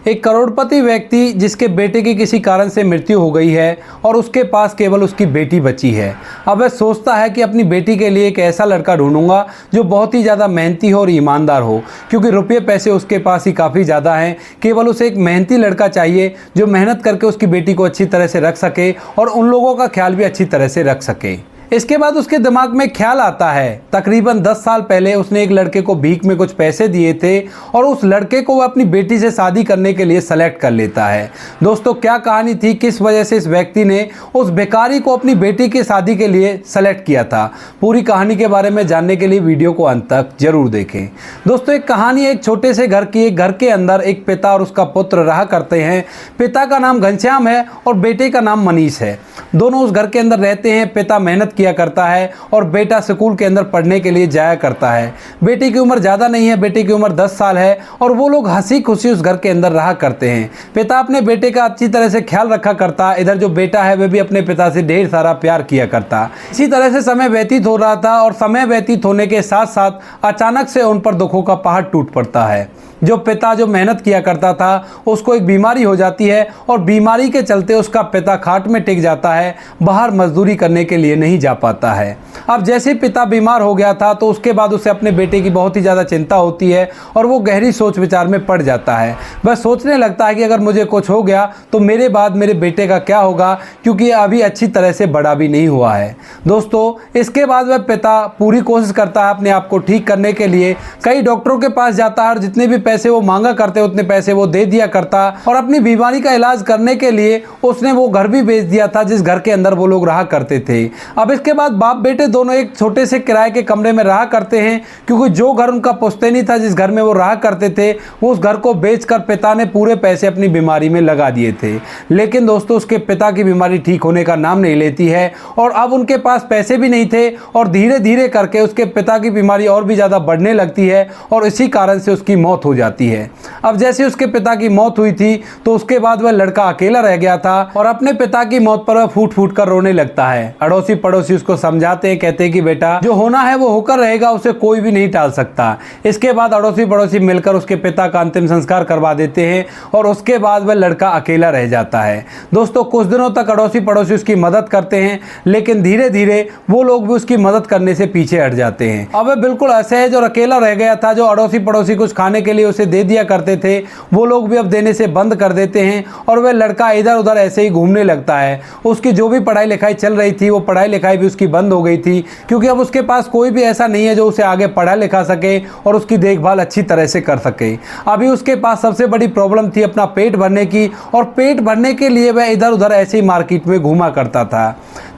एक करोड़पति व्यक्ति जिसके बेटे की किसी कारण से मृत्यु हो गई है और उसके पास केवल उसकी बेटी बची है। अब वह सोचता है कि अपनी बेटी के लिए एक ऐसा लड़का ढूंढूंगा जो बहुत ही ज़्यादा मेहनती हो और ईमानदार हो, क्योंकि रुपये पैसे उसके पास ही काफ़ी ज़्यादा हैं। केवल उसे एक मेहनती लड़का चाहिए जो मेहनत करके उसकी बेटी को अच्छी तरह से रख सके और उन लोगों का ख्याल भी अच्छी तरह से रख सके। इसके बाद उसके दिमाग में ख्याल आता है, तकरीबन 10 साल पहले उसने एक लड़के को भीख में कुछ पैसे दिए थे और उस लड़के को वह अपनी बेटी से शादी करने के लिए सेलेक्ट कर लेता है। दोस्तों, क्या कहानी थी, किस वजह से इस व्यक्ति ने उस भिखारी को अपनी बेटी की शादी के लिए सेलेक्ट किया था, पूरी कहानी के बारे में जानने के लिए वीडियो को अंत तक जरूर देखें। दोस्तों, एक कहानी एक छोटे से घर की। एक घर के अंदर एक पिता और उसका पुत्र रहा करते हैं। पिता का नाम घनश्याम है और बेटे का नाम मनीष है। दोनों उस घर के अंदर रहते हैं। पिता मेहनत किया करता है और बेटा स्कूल के अंदर पढ़ने के लिए जाया करता है। बेटी की उम्र ज़्यादा नहीं है, बेटी की उम्र 10 साल है और वो लोग हंसी खुशी उस घर के अंदर रहा करते हैं। पिता अपने बेटे का अच्छी तरह से ख्याल रखा करता। इधर जो बेटा है वह भी अपने पिता से ढेर सारा प्यार किया करता। इसी तरह से समय व्यतीत हो रहा था और समय व्यतीत होने के साथ साथ अचानक से उन पर दुखों का पहाड़ टूट पड़ता है। जो पिता जो मेहनत किया करता था उसको एक बीमारी हो जाती है और बीमारी के चलते उसका पिता खाट में टिक जाता है, बाहर मजदूरी करने के लिए नहीं जा पाता है। अब जैसे पिता बीमार हो गया था तो उसके बाद उसे अपने बेटे की बहुत ही ज़्यादा चिंता होती है और वो गहरी सोच विचार में पड़ जाता है। वह सोचने लगता है कि अगर मुझे कुछ हो गया तो मेरे बाद मेरे बेटे का क्या होगा, क्योंकि अभी अच्छी तरह से बड़ा भी नहीं हुआ है। दोस्तों, इसके बाद वह पिता पूरी कोशिश करता है अपने आप को ठीक करने के लिए। कई डॉक्टरों के पास जाता है और जितने भी पैसे वो मांगा करते उतने पैसे वो दे दिया करता और अपनी बीमारी का इलाज करने के लिए उसने वो घर भी बेच दिया था जिस घर के अंदर वो लोग रहा करते थे। अब इसके बाद बाप बेटे दोनों एक छोटे से किराए के कमरे में रहा करते हैं, क्योंकि जो घर उनका पुश्तैनी था, जिस घर में वो रहा करते थे, वो उस घर को बेचकर पिता ने पूरे पैसे अपनी बीमारी में लगा दिए थे। लेकिन दोस्तों, उसके पिता की बीमारी ठीक होने का नाम नहीं लेती है और अब उनके पास पैसे भी नहीं थे और धीरे धीरे करके उसके पिता की बीमारी और भी ज़्यादा बढ़ने लगती है और इसी कारण से उसकी मौत हो जाती है। अब जैसे उसके पिता की मौत हुई थी तो उसके बाद वह लड़का अकेला रह गया था और अपने पिता की मौत पर वह फूट फूट कर रोने लगता है। अड़ोसी पड़ोसी उसको समझाते हैं, कहते हैं कि बेटा जो होना है वो होकर रहेगा, उसे कोई भी नहीं टाल सकता। इसके बाद अड़ोसी पड़ोसी मिलकर उसके पिता का अंतिम संस्कार करवा देते हैं और उसके बाद वह लड़का अकेला रह जाता है। दोस्तों, कुछ दिनों तक अड़ोसी पड़ोसी उसकी मदद करते हैं, लेकिन धीरे धीरे वो लोग भी उसकी मदद करने से पीछे हट जाते हैं। अब वह बिल्कुल असहज और अकेला रह गया था। जो अड़ोसी पड़ोसी कुछ खाने के लिए उसे दे दिया करते थे वो लोग भी अब देने से बंद कर देते हैं और वह लड़का इधर उधर ऐसे ही घूमने लगता है। उसकी जो भी पढ़ाई लिखाई चल रही थी वो पढ़ाई लिखाई भी उसकी बंद हो गई थी, क्योंकि अब उसके पास कोई भी ऐसा नहीं है जो उसे आगे पढ़ा लिखा सके और उसकी देखभाल अच्छी तरह से कर सके। अभी उसके पास सबसे बड़ी प्रॉब्लम थी अपना पेट भरने की, और पेट भरने के लिए वह इधर उधर ऐसे ही मार्केट में घूमा करता था।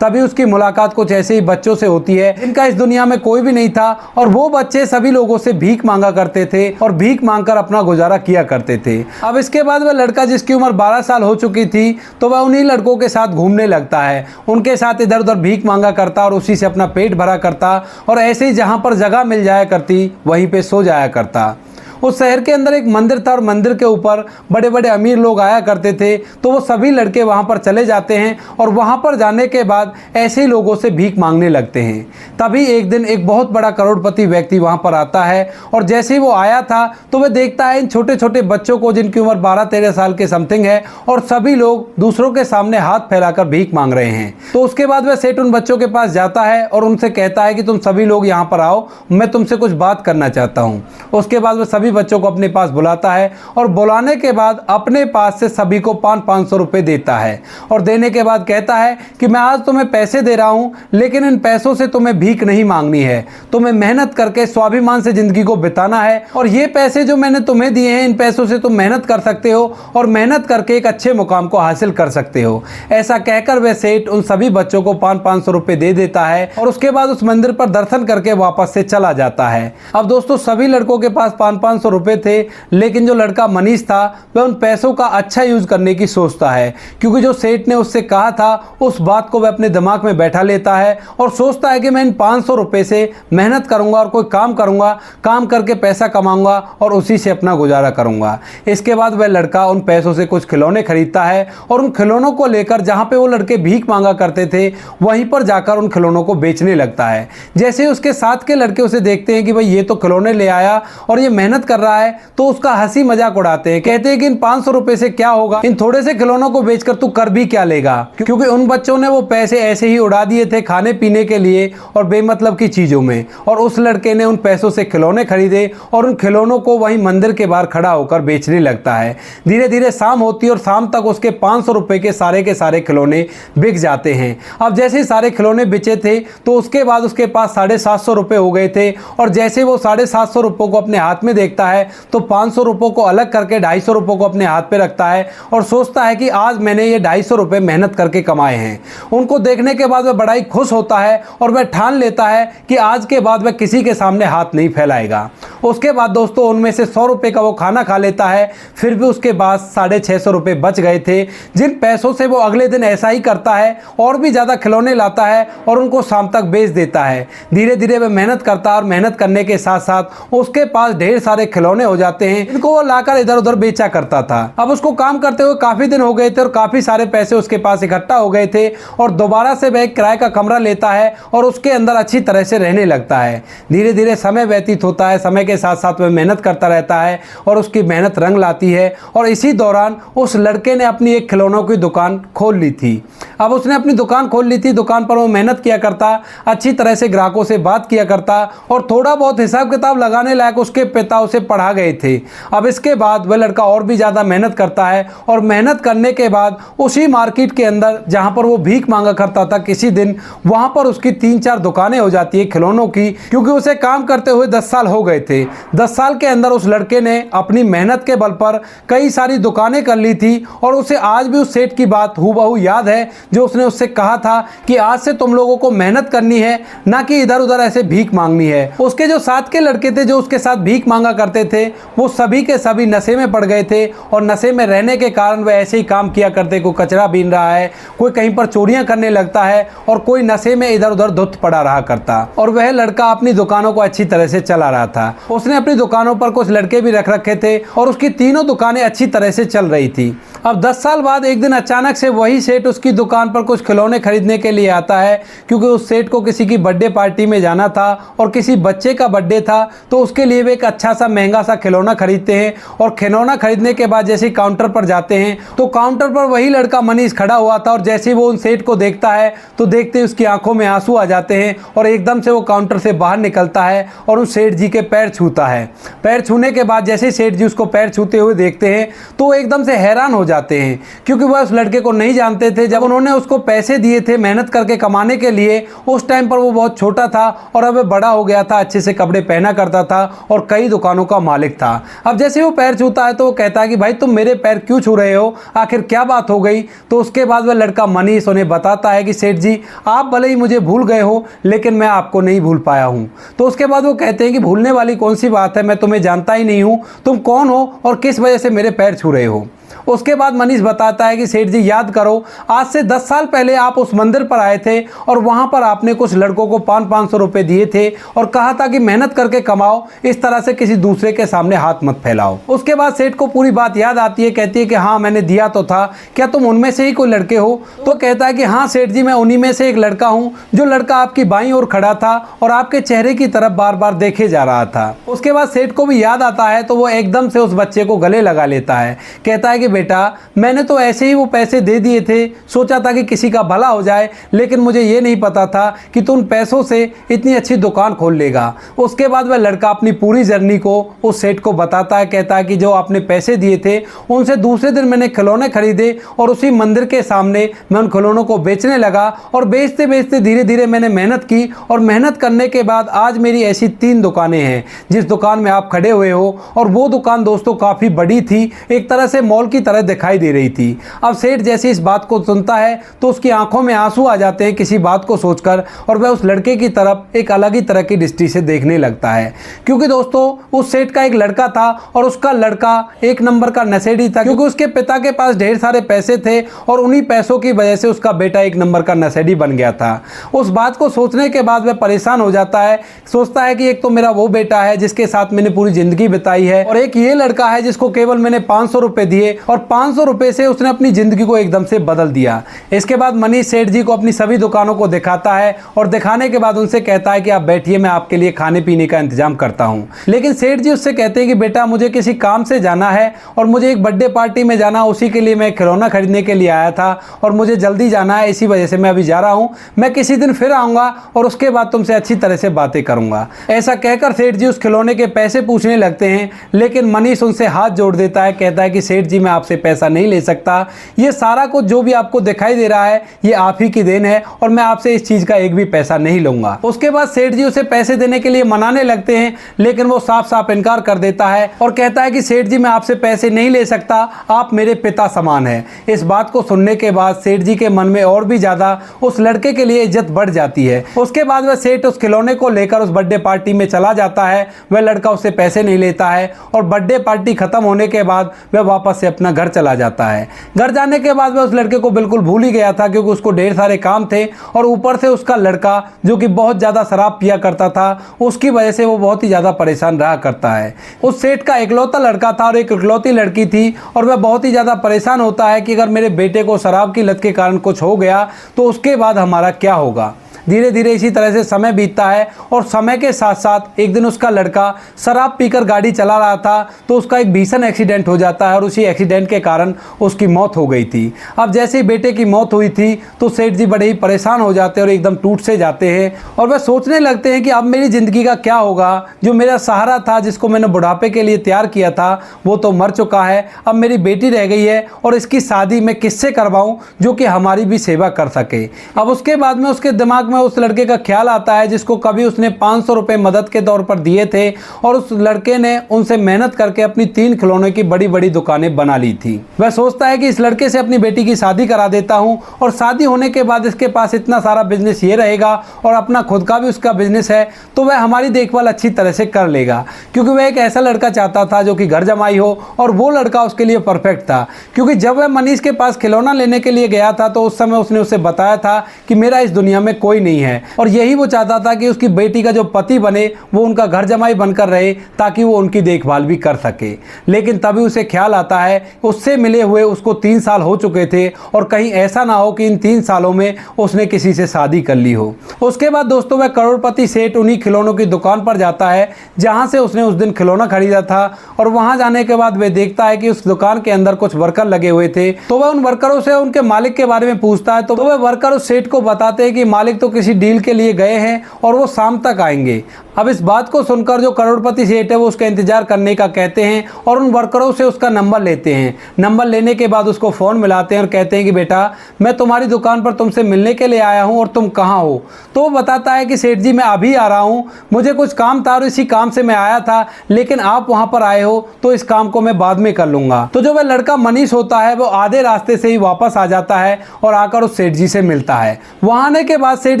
तभी उसकी मुलाकात कुछ ऐसे ही बच्चों से होती है जिनका इस दुनिया में कोई भी नहीं था और वो बच्चे सभी लोगों से भीख मांगा करते थे और भीख मांगकर अपना गुजारा किया करते थे। अब इसके बाद वह लड़का जिसकी उम्र 12 साल हो चुकी थी तो वह उन्हीं लड़कों के साथ घूमने लगता है, उनके साथ इधर उधर भीख मांगा करता और उसी से अपना पेट भरा करता और ऐसे ही जहाँ पर जगह मिल जाया करती वहीं पे सो जाया करता। उस शहर के अंदर एक मंदिर था और मंदिर के ऊपर बड़े बड़े अमीर लोग आया करते थे, तो वो सभी लड़के वहाँ पर चले जाते हैं और वहाँ पर जाने के बाद ऐसे ही लोगों से भीख मांगने लगते हैं। तभी एक दिन एक बहुत बड़ा करोड़पति व्यक्ति वहाँ पर आता है और जैसे ही वो आया था तो वह देखता है इन छोटे छोटे बच्चों को जिनकी उम्र 12-13 साल के समथिंग है और सभी लोग दूसरों के सामने हाथ फैलाकर भीख मांग रहे हैं। तो उसके बाद वह सेठ उन बच्चों के पास जाता है और उनसे कहता है कि तुम सभी लोग यहाँ पर आओ, मैं तुमसे कुछ बात करना चाहता हूँ। उसके बाद वह सभी बच्चों को अपने पास बुलाता है और बुलाने के बाद अपने पास से सभी को 500 रुपए देता है और देने के बाद कहता है कि मैं आज तुम्हें पैसे दे रहा हूं, लेकिन इन पैसों से तुम्हें भीख नहीं मांगनी है, तुम्हें मेहनत करके स्वाभिमान से जिंदगी को बिताना है और ये पैसे जो मैंने तुम्हें दिए हैं इन पैसों से तुम मेहनत कर सकते हो और मेहनत करके एक अच्छे मुकाम को हासिल कर सकते हो। ऐसा कहकर वह सेठ उन सभी बच्चों को 500 रुपए दे देता है और उसके बाद उस मंदिर पर दर्शन करके वापस से चला जाता है। अब दोस्तों, सभी लड़कों के पास 500 रुपए थे, लेकिन जो लड़का मनीष था वह उन पैसों का अच्छा यूज करने की सोचता है, क्योंकि जो सेठ ने उससे कहा था उस बात को वह अपने दिमाग में बैठा लेता है और सोचता है कि मैं इन 500 रुपए से मेहनत करूंगा और कोई काम करूंगा, काम करके पैसा कमाऊंगा और उसी से अपना गुजारा करूंगा। इसके बाद वह लड़का उन पैसों से कुछ खिलौने खरीदता है और उन खिलौनों को लेकर जहां पे वो लड़के भीख मांगा करते थे वहीं पर जाकर उन खिलौनों को बेचने लगता है। जैसे उसके साथ के लड़के उसे देखते हैं कि भाई ये तो खिलौने ले आया और ये मेहनत कर रहा है तो उसका हंसी मजाक उड़ाते हैं। कहते हैं कि इन 500 रुपए से क्या होगा, इन थोड़े से खिलौनों को बेचकर तू कर भी क्या लेगा, क्योंकि उन बच्चों ने वो पैसे ऐसे ही उड़ा दिए थे खाने पीने के लिए और बेमतलब की चीजों में। और उस लड़के ने उन पैसों से खिलौने खरीदे और उन खिलौनों को वहीं मंदिर के बाहर खड़ा होकर बेचने लगता है। धीरे धीरे शाम होती है और शाम तक उसके 500 रुपए के सारे खिलौने बिक जाते हैं। अब जैसे ही सारे खिलौने बेचे थे तो उसके बाद उसके पास 750 रुपए हो गए थे। और जैसे वो 750 रुपयों को अपने हाथ में देखता है तो 500 रुपयों को अलग करके 250 रुपयों को अपने हाथ पे रखता है और सोचता है कि आज मैंने ये 250 रुपये मेहनत करके कमाए हैं। उनको देखने के बाद वह बड़ा ही खुश होता है और वह ठान लेता है कि आज के बाद वह किसी के सामने हाथ नहीं फैलाएगा। उसके बाद दोस्तों उनमें से 100 रुपये का वो खाना खा लेता है। फिर भी उसके बाद 650 रुपये बच गए थे, जिन पैसों से वो अगले दिन ऐसा ही करता है और भी ज़्यादा खिलौने लाता है और उनको शाम तक बेच देता है। धीरे धीरे वह मेहनत करता है और मेहनत करने के साथ साथ उसके पास ढेर सारे खिलौने हो जाते हैं, इनको वो लाकर इधर उधर बेचा करता था। अब उसको काम करते हुए काफ़ी दिन हो गए थे और काफ़ी सारे पैसे उसके पास इकट्ठा हो गए थे और दोबारा से वह एक किराए का कमरा लेता है और उसके अंदर अच्छी तरह से रहने लगता है। धीरे धीरे समय व्यतीत होता है, समय के साथ साथ वह मेहनत करता रहता है और उसकी मेहनत रंग लाती है। और इसी दौरान उस लड़के ने अपनी एक खिलौनों की दुकान खोल ली थी। अब उसने अपनी दुकान खोल ली थी, दुकान पर वो मेहनत किया करता, अच्छी तरह से ग्राहकों से बात किया करता और थोड़ा बहुत हिसाब किताब लगाने लायक उसके पिता उसे पढ़ा गए थे। अब इसके बाद वह लड़का और भी ज़्यादा मेहनत करता है और मेहनत करने के बाद उसी मार्केट के अंदर जहाँ पर वो भीख मांगा करता था किसी दिन, वहाँ पर उसकी 3-4 दुकानें हो जाती है खिलौनों की, क्योंकि उसे काम करते हुए 10 साल हो गए थे। 10 साल के अंदर उस लड़के ने अपनी मेहनत के बल पर कई सारी दुकानें कर ली थी और उसे आज भी उस सेठ की बात हूबहू याद है जो उसने उससे कहा था कि आज से तुम लोगों को मेहनत करनी है, ना कि इधर उधर ऐसे भीख मांगनी है। उसके जो साथ के लड़के थे जो उसके साथ भीख मांगा करते थे वो सभी के सभी नशे में पड़ गए थे और नशे में रहने के कारण वह ऐसे ही काम किया करते। कोई कचरा बीन रहा है, कोई कहीं पर चोरियां करने लगता है और कोई नशे में इधर उधर धुत पड़ा रहा करता। और वह लड़का अपनी दुकानों को अच्छी तरह से चला रहा था। उसने अपनी दुकानों पर कुछ लड़के भी रख रखे थे और उसकी तीनों दुकानें अच्छी तरह से चल रही थी। अब 10 साल बाद एक दिन अचानक से वही सेठ उसकी दुकान पर कुछ खिलौने खरीदने के लिए आता है, क्योंकि उस सेठ को किसी की बर्थडे पार्टी में जाना था और किसी बच्चे का बर्थडे था, तो उसके लिए वे एक अच्छा सा महंगा सा खिलौना खरीदते हैं। और खिलौना खरीदने के बाद जैसे काउंटर पर जाते हैं तो काउंटर पर वही लड़का मनीष खड़ा हुआ था और जैसे वो उन सेठ को देखता है तो देखते ही उसकी आंखों में आंसू आ जाते हैं और एकदम से वो काउंटर से बाहर निकलता है और उन सेठ जी के पैर छूता है। पैर छूने के बाद जैसे सेठ जी उसको पैर छूते हुए देखते हैं तो एकदम से हैरान हो जाते हैं, क्योंकि वह उस लड़के को नहीं जानते थे। जब उन्होंने उसको पैसे दिए थे मेहनत करके कमाने के लिए, उस टाइम पर वो बहुत छोटा था और अब बड़ा हो गया था, अच्छे से कपड़े पहना करता था और कई दुकानों का मालिक था। अब जैसे वो पैर छूता है तो वो कहता है कि भाई तुम मेरे पैर क्यों छू रहे हो, आखिर क्या बात हो गई। तो उसके बाद वह लड़का मनीष उन्हें बताता है कि सेठ जी आप भले ही मुझे भूल गए हो लेकिन मैं आपको नहीं भूल पाया हूँ। तो उसके बाद वो कहते हैं कि भूलने वाली कौन सी बात है, मैं तुम्हें जानता ही नहीं हूँ, तुम कौन हो और किस वजह से मेरे पैर छू रहे हो। उसके बाद मनीष बताता है कि सेठ जी याद करो, आज से 10 साल पहले आप उस मंदिर पर आए थे और वहां पर आपने कुछ लड़कों को 500 रुपए दिए थे और कहा था कि मेहनत करके कमाओ, इस तरह से किसी दूसरे के सामने हाथ मत फैलाओ। उसके बाद सेठ को पूरी बात याद आती है, कहती है कि हाँ मैंने दिया तो था, क्या तुम उनमें से ही कोई लड़के हो। तो कहता है कि हाँ सेठ जी मैं उन्हीं में से एक लड़का हूँ, जो लड़का आपकी बाईं ओर खड़ा था और आपके चेहरे की तरफ बार बार देखे जा रहा था। उसके बाद सेठ को भी याद आता है तो वो एकदम से उस बच्चे को गले लगा लेता है, कहता है कि बेटा मैंने तो ऐसे ही वो पैसे दे दिए थे, सोचा था कि किसी का भला हो जाए, लेकिन मुझे ये नहीं पता था कि तू उन पैसों से इतनी अच्छी दुकान खोल लेगा। उसके बाद वह लड़का अपनी पूरी जर्नी को उस सेठ को बताता है, कहता है कि जो आपने पैसे दिए थे उनसे दूसरे दिन मैंने खिलौने खरीदे और उसी मंदिर के सामने मैं उन खिलौनों को बेचने लगा और बेचते बेचते धीरे धीरे मैंने मेहनत की और मेहनत करने के बाद आज मेरी ऐसी 3 दुकानें हैं जिस दुकान में आप खड़े हुए हो। और वो दुकान दोस्तों काफ़ी बड़ी थी, एक तरह से मॉल की तरह दिखाई दे रही थी। अब सेठ जैसे इस बात को सुनता है तो उसकी आंखों में आंसू आ जाते हैं किसी बात को सोचकर और वह उस लड़के की तरफ एक अलग ही तरह की दृष्टि से देखने लगता है, क्योंकि दोस्तों उस सेठ का एक लड़का था और उसका लड़का एक नंबर का नशेड़ी था, क्योंकि उसके पिता के पास ढेर सारे पैसे थे और उन्हीं पैसों की वजह से उसका बेटा एक नंबर का नशेड़ी बन गया था। उस बात को सोचने के बाद वह परेशान हो जाता है, सोचता है कि एक तो मेरा वो बेटा है जिसके साथ मैंने पूरी जिंदगी बिताई है और एक ये लड़का है जिसको केवल मैंने 500 रुपए दिए और और 500 रुपये से उसने अपनी ज़िंदगी को एकदम से बदल दिया। इसके बाद मनीष सेठ जी को अपनी सभी दुकानों को दिखाता है और दिखाने के बाद उनसे कहता है कि आप बैठिए, मैं आपके लिए खाने पीने का इंतजाम करता हूँ। लेकिन सेठ जी उससे कहते हैं कि बेटा मुझे किसी काम से जाना है और मुझे एक बर्थडे पार्टी में जाना, उसी के लिए मैं खिलौना खरीदने के लिए आया था और मुझे जल्दी जाना है, इसी वजह से मैं अभी जा रहा हूँ। मैं किसी दिन फिर आऊँगा और उसके बाद तुमसे अच्छी तरह से बातें करूँगा। ऐसा कहकर सेठ जी उस खिलौने के पैसे पूछने लगते हैं, लेकिन मनीष उनसे हाथ जोड़ देता है, कहता है कि सेठ जी मैं आपसे पैसा नहीं ले सकता, ये सारा कुछ जो भी आपको दिखाई दे रहा है ये आप ही की देन है और मैं आपसे इस चीज़ का एक भी पैसा नहीं लूँगा। उसके बाद सेठ जी उसे पैसे देने के लिए मनाने लगते हैं, लेकिन वो साफ साफ इनकार कर देता है और कहता है कि सेठ जी मैं आपसे पैसे नहीं ले सकता, आप मेरे पिता समान हैं। इस बात को सुनने के बाद सेठ जी के मन में और भी ज़्यादा उस लड़के के लिए इज्जत बढ़ जाती है। उसके बाद वह सेठ उस खिलौने को लेकर उस बर्थडे पार्टी में चला जाता है। वह लड़का उससे पैसे नहीं लेता है और बर्थडे पार्टी खत्म होने के बाद वह वापस से अपना घर चला जाता है। घर जाने के बाद वह उस लड़के को बिल्कुल भूल ही गया था, क्योंकि उसको ढेर सारे काम थे और ऊपर से उसका लड़का जो कि बहुत ज़्यादा शराब पिया करता था, उसकी वजह से वो बहुत ही ज़्यादा परेशान रहा करता है। उस सेठ का इकलौता लड़का था और एक इकलौती लड़की थी और वह बहुत ही ज़्यादा परेशान होता है कि अगर मेरे बेटे को शराब की लत के कारण कुछ हो गया तो उसके बाद हमारा क्या होगा। धीरे धीरे इसी तरह से समय बीतता है और समय के साथ साथ एक दिन उसका लड़का शराब पीकर गाड़ी चला रहा था तो उसका एक भीषण एक्सीडेंट हो जाता है और उसी एक्सीडेंट के कारण उसकी मौत हो गई थी। अब जैसे ही बेटे की मौत हुई थी तो सेठ जी बड़े ही परेशान हो जाते हैं और एकदम टूट से जाते हैं और वह सोचने लगते हैं कि अब मेरी ज़िंदगी का क्या होगा। जो मेरा सहारा था, जिसको मैंने बुढ़ापे के लिए तैयार किया था, वो तो मर चुका है। अब मेरी बेटी रह गई है और इसकी शादी मैं किससे करवाऊँ जो कि हमारी भी सेवा कर सके। अब उसके बाद में उसके दिमाग में उस लड़के का ख्याल आता है जिसको कभी उसने 500 रुपए मदद के तौर पर दिए थे और उस लड़के ने उनसे मेहनत करके अपनी 3 खिलौने की बड़ी बड़ी दुकानें बना ली थी। वह सोचता है कि इस लड़के से अपनी बेटी की शादी करा देता हूं और शादी होने के बाद इसके पास इतना सारा बिजनेस ये रहेगा और अपना खुद का भी उसका बिजनेस है तो वह हमारी देखभाल अच्छी तरह से कर लेगा, क्योंकि वह एक ऐसा लड़का चाहता था जो कि घर जमाई हो और वो लड़का उसके लिए परफेक्ट था। क्योंकि जब वह मनीष के पास खिलौना लेने के लिए गया था तो उस समय उसने उसे बताया था कि मेरा इस दुनिया में कोई नहीं है और यही वो चाहता था कि उसकी बेटी का जो पति बने वो उनका घर जमाई बनकर रहे ताकि वो उनकी देखभाल भी कर सके। लेकिन तभी उसे ख्याल आता है उससे मिले हुए उसको 3 साल हो चुके थे और कहीं ऐसा ना हो कि इन 3 सालों में उसने किसी से शादी कर ली हो। उसके बाद दोस्तों वह करोड़पति सेठ उन्हीं खिलौनों की दुकान पर जाता है जहां से उसने उस दिन खिलौना खरीदा था और वहां जाने के बाद वह देखता है कि उस दुकान के अंदर कुछ वर्कर लगे हुए थे। तो वह उन वर्करों से उनके मालिक के बारे में पूछता है तो वह वर्कर उस सेठ को बताते हैं कि मालिक तो किसी डील के लिए गए हैं और वो शाम तक आएंगे। अब इस बात को सुनकर जो करोड़पति सेठ है वो उसका इंतजार करने का कहते हैं और उन वर्करों से उसका नंबर लेते हैं। नंबर लेने के बाद उसको फ़ोन मिलाते हैं और कहते हैं कि बेटा मैं तुम्हारी दुकान पर तुमसे मिलने के लिए आया हूं और तुम कहां हो। तो वो बताता है कि सेठ जी मैं अभी आ रहा हूं, मुझे कुछ काम था और इसी काम से मैं आया था, लेकिन आप वहां पर आए हो तो इस काम को मैं बाद में कर लूँगा। तो जो वह लड़का मनीष होता है वो आधे रास्ते से ही वापस आ जाता है और आकर उस सेठ जी से मिलता है। वहाँ आने के बाद सेठ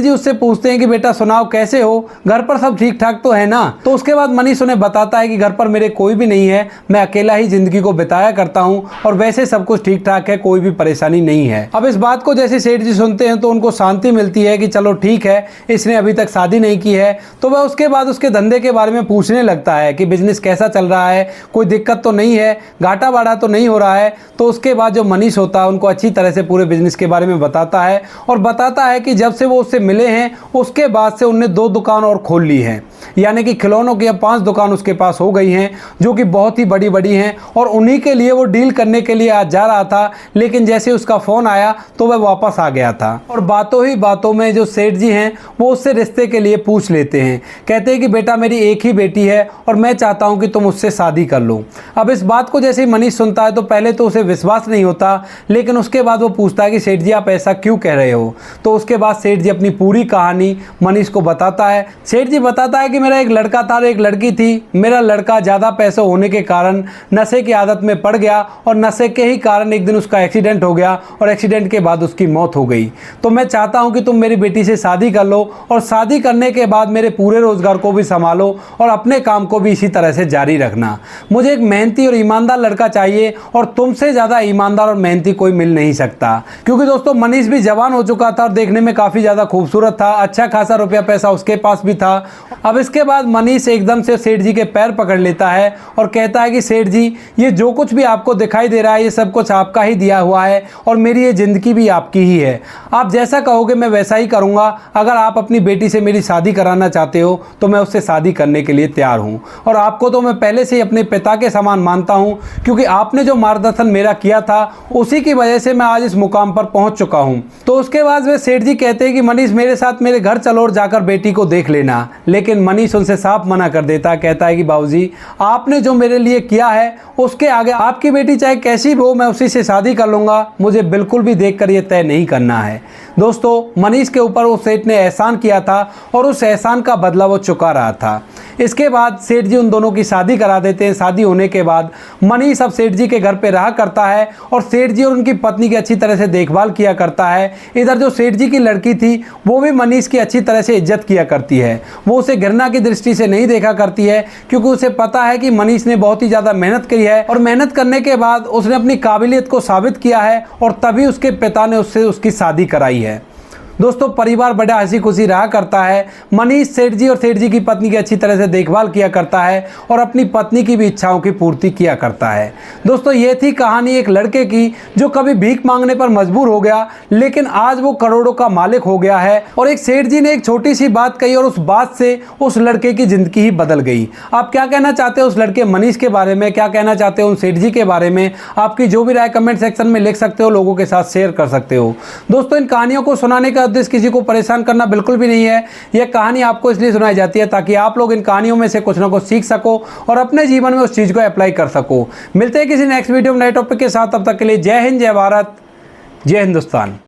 जी उससे पूछते हैं कि बेटा सुनाओ कैसे हो, घर पर सब ठीक ठाक तो है ना। तो उसके बाद मनीष उन्हें बताता है कि घर पर मेरे कोई भी नहीं है, मैं अकेला ही जिंदगी को बिताया करता हूँ और वैसे सब कुछ ठीक ठाक है, कोई भी परेशानी नहीं है। अब इस बात को जैसे सेठ जी सुनते हैं तो उनको शांति मिलती है कि चलो ठीक है, इसने अभी तक शादी नहीं की है। तो वह उसके बाद उसके धंधे के बारे में पूछने लगता है कि बिजनेस कैसा चल रहा है, कोई दिक्कत तो नहीं है, घाटा बाड़ा तो नहीं हो रहा है। तो उसके बाद जो मनीष होता है उनको अच्छी तरह से पूरे बिजनेस के बारे में बताता है और बताता है कि जब से वो उससे मिले हैं उसके बाद से उनने 2 दुकान और खोल ली हैं, यानी कि खिलौनों की अब 5 दुकान उसके पास हो गई हैं जो कि बहुत ही बड़ी बड़ी हैं और उन्हीं के लिए वो डील करने के लिए आज जा रहा था। लेकिन जैसे उसका फ़ोन आया तो वह वापस आ गया था और बातों ही बातों में जो सेठ जी हैं वो उससे रिश्ते के लिए पूछ लेते हैं। कहते हैं कि बेटा मेरी एक ही बेटी है और मैं चाहता हूं कि तुम उससे शादी कर लो। अब इस बात को जैसे ही मनीष सुनता है तो पहले तो उसे विश्वास नहीं होता, लेकिन उसके बाद वो पूछता है कि सेठ जी आप ऐसा क्यों कह रहे हो। तो उसके बाद सेठ जी अपनी पूरी कहानी मनीष को बताता है। सेठ जी बताता है कि मेरा एक लड़का था और एक लड़की थी। मेरा लड़का ज़्यादा पैसे होने के कारण नशे की आदत में पड़ गया और नशे के ही कारण एक दिन उसका एक्सीडेंट हो गया और एक्सीडेंट के बाद उसकी मौत हो गई। तो मैं चाहता हूं कि तुम मेरी बेटी से शादी कर लो और शादी करने के बाद मेरे पूरे रोजगार को भी संभालो और अपने काम को भी इसी तरह से जारी रखना। मुझे एक मेहनती और ईमानदार लड़का चाहिए और तुमसे ज़्यादा ईमानदार और मेहनती कोई मिल नहीं सकता। क्योंकि दोस्तों मनीष भी जवान हो चुका था और देखने में काफ़ी ज़्यादा खूबसूरत था, अच्छा खासा रुपया पैसा उसके पास भी था। अब अब इसके बाद मनीष एकदम से सेठ जी के पैर पकड़ लेता है और कहता है कि सेठ जी, ये जो कुछ भी आपको दिखाई दे रहा है ये सब कुछ आपका ही दिया हुआ है और मेरी ये ज़िंदगी भी आपकी ही है। आप जैसा कहोगे मैं वैसा ही करूँगा। अगर आप अपनी बेटी से मेरी शादी कराना चाहते हो तो मैं उससे शादी करने के लिए तैयार हूँ, और आपको तो मैं पहले से ही अपने पिता के समान मानता हूँ, क्योंकि आपने जो मार्गदर्शन मेरा किया था उसी की वजह से मैं आज इस मुकाम पर पहुँच चुका हूँ। तो उसके बाद वे सेठ जी कहते हैं कि मनीष मेरे साथ मेरे घर चलो और जाकर बेटी को देख लेना। लेकिन मनीष उनसे साफ मना कर देता है, कहता है कि बाबूजी, आपने जो मेरे लिए किया है उसके आगे आपकी बेटी चाहे कैसी भी हो मैं उसी से शादी कर लूँगा। मुझे बिल्कुल भी देखकर ये तय नहीं करना है। दोस्तों, मनीष के ऊपर उस सेठ ने एहसान किया था और उस एहसान का बदला वो चुका रहा था। इसके बाद सेठ जी उन दोनों की शादी करा देते हैं। शादी होने के बाद मनीष अब सेठ जी के घर पे रहा करता है और सेठ जी और उनकी पत्नी की अच्छी तरह से देखभाल किया करता है। इधर जो सेठ जी की लड़की थी वो भी मनीष की अच्छी तरह से इज्जत किया करती है। वो उसे घृणा की दृष्टि से नहीं देखा करती है, क्योंकि उसे पता है कि मनीष ने बहुत ही ज़्यादा मेहनत की है और मेहनत करने के बाद उसने अपनी काबिलियत को साबित किया है और तभी उसके पिता ने उससे उसकी शादी कराई है। दोस्तों, परिवार बड़ा हंसी खुशी रहा करता है। मनीष सेठ जी और सेठ जी की पत्नी की अच्छी तरह से देखभाल किया करता है और अपनी पत्नी की भी इच्छाओं की पूर्ति किया करता है। दोस्तों, ये थी कहानी एक लड़के की जो कभी भीख मांगने पर मजबूर हो गया, लेकिन आज वो करोड़ों का मालिक हो गया है। और एक सेठ जी ने एक छोटी सी बात कही और उस बात से उस लड़के की जिंदगी ही बदल गई। आप क्या कहना चाहते हो उस लड़के मनीष के बारे में? क्या कहना चाहते हो उन सेठ जी के बारे में? आपकी जो भी राय कमेंट सेक्शन में लिख सकते हो, लोगों के साथ शेयर कर सकते हो। दोस्तों, इन कहानियों को सुनाने का उद्देश्य किसी को परेशान करना बिल्कुल भी नहीं है। यह कहानी आपको इसलिए सुनाई जाती है ताकि आप लोग इन कहानियों में से कुछ ना कुछ सीख सको और अपने जीवन में उस चीज को अप्लाई कर सको। मिलते हैं किसी नेक्स्ट वीडियो में नए टॉपिक के साथ। तब तक के लिए जय हिंद, जय भारत, जय हिंदुस्तान।